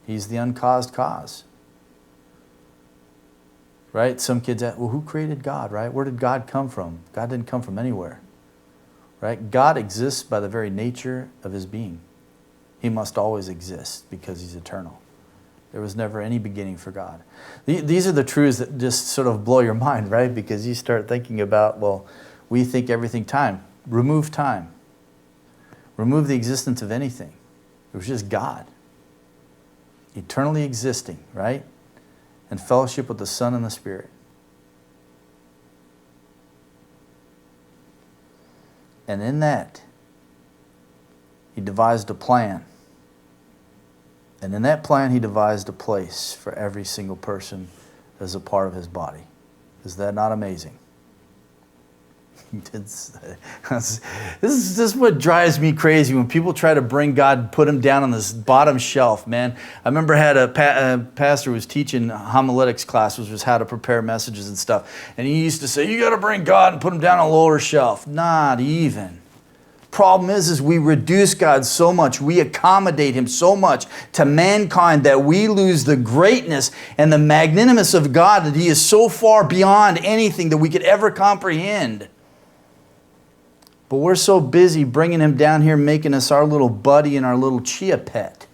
He's the uncaused cause. Right? Some kids ask, well, who created God, right? Where did God come from? God didn't come from anywhere. Right? God exists by the very nature of his being. He must always exist because he's eternal. There was never any beginning for God. These are the truths that just sort of blow your mind, right? Because you start thinking about, well, we think everything time. Remove time. Remove the existence of anything. It was just God. Eternally existing, right? And fellowship with the Son and the Spirit. And in that, he devised a plan. And in that plan, he devised a place for every single person as a part of his body. Is that not amazing? This is what drives me crazy when people try to bring God and put him down on this bottom shelf, man. I remember I had a pastor who was teaching homiletics class, which was how to prepare messages and stuff. And he used to say, you got to bring God and put him down on a lower shelf. Not even. Problem is we reduce God so much, we accommodate him so much to mankind that we lose the greatness and the magnanimous of God, that he is so far beyond anything that we could ever comprehend. But we're so busy bringing him down here, making us our little buddy and our little chia pet,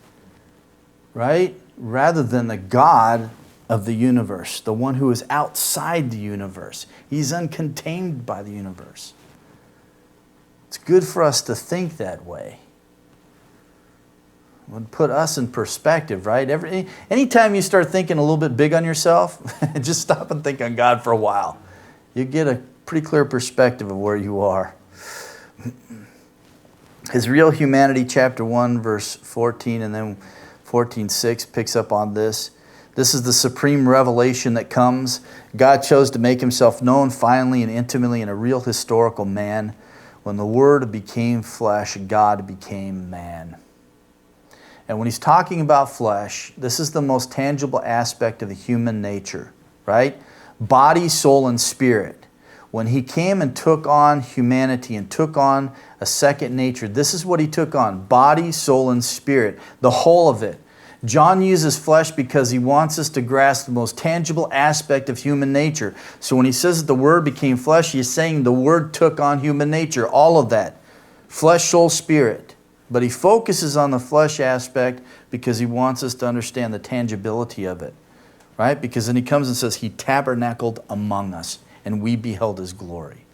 right? Rather than the God of the universe, the one who is outside the universe. He's uncontained by the universe. It's good for us to think that way. It would put us in perspective, right? Anytime you start thinking a little bit big on yourself, just stop and think on God for a while. You get a pretty clear perspective of where you are. His real humanity, chapter 1, verse 14, and then 14:6 picks up on this. This is the supreme revelation that comes. God chose to make himself known finally and intimately in a real historical man. When the Word became flesh, God became man. And when he's talking about flesh, this is the most tangible aspect of the human nature, right? Body, soul, and spirit. When he came and took on humanity and took on a second nature, this is what he took on: body, soul, and spirit, the whole of it. John uses flesh because he wants us to grasp the most tangible aspect of human nature. So when he says that the Word became flesh, he's saying the Word took on human nature, all of that. Flesh, soul, spirit. But he focuses on the flesh aspect because he wants us to understand the tangibility of it. Right? Because then he comes and says, he tabernacled among us, and we beheld his glory.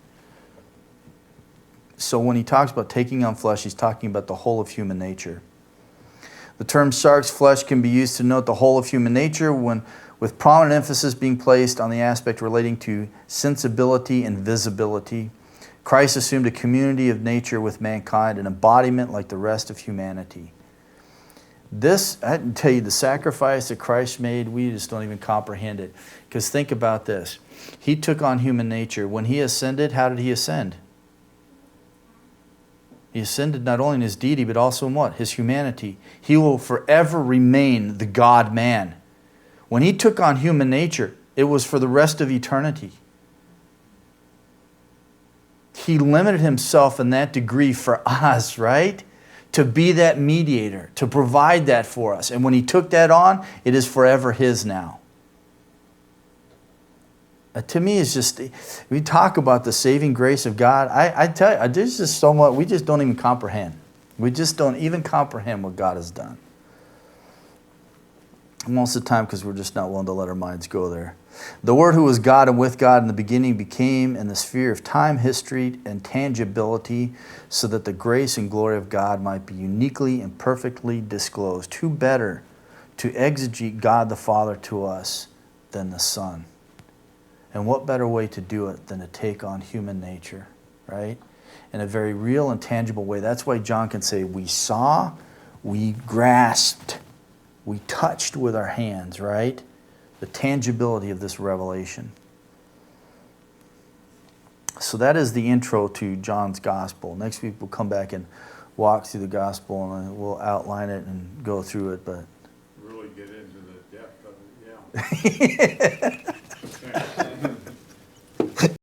So when he talks about taking on flesh, he's talking about the whole of human nature. The term sarx, flesh, can be used to note the whole of human nature, with prominent emphasis being placed on the aspect relating to sensibility and visibility. Christ assumed a community of nature with mankind, an embodiment like the rest of humanity. This, I can tell you, the sacrifice that Christ made, we just don't even comprehend it. Because think about this. He took on human nature. When he ascended, how did he ascend? He ascended not only in his deity, but also in what? His humanity. He will forever remain the God-man. When he took on human nature, it was for the rest of eternity. He limited himself in that degree for us, right? to be that mediator, to provide that for us. And when he took that on, it is forever his now. To me, it's just, we talk about the saving grace of God. I tell you, there's just so much, we just don't even comprehend. We just don't even comprehend what God has done. Most of the time, because we're just not willing to let our minds go there. The Word who was God and with God in the beginning became in the sphere of time, history, and tangibility, so that the grace and glory of God might be uniquely and perfectly disclosed. Who better to exegete God the Father to us than the Son? And what better way to do it than to take on human nature, right? In a very real and tangible way. That's why John can say, we saw, we grasped, we touched with our hands, right? The tangibility of this revelation. So that is the intro to John's Gospel. Next week we'll come back and walk through the Gospel and we'll outline it and go through it. But really get into the depth of it, yeah.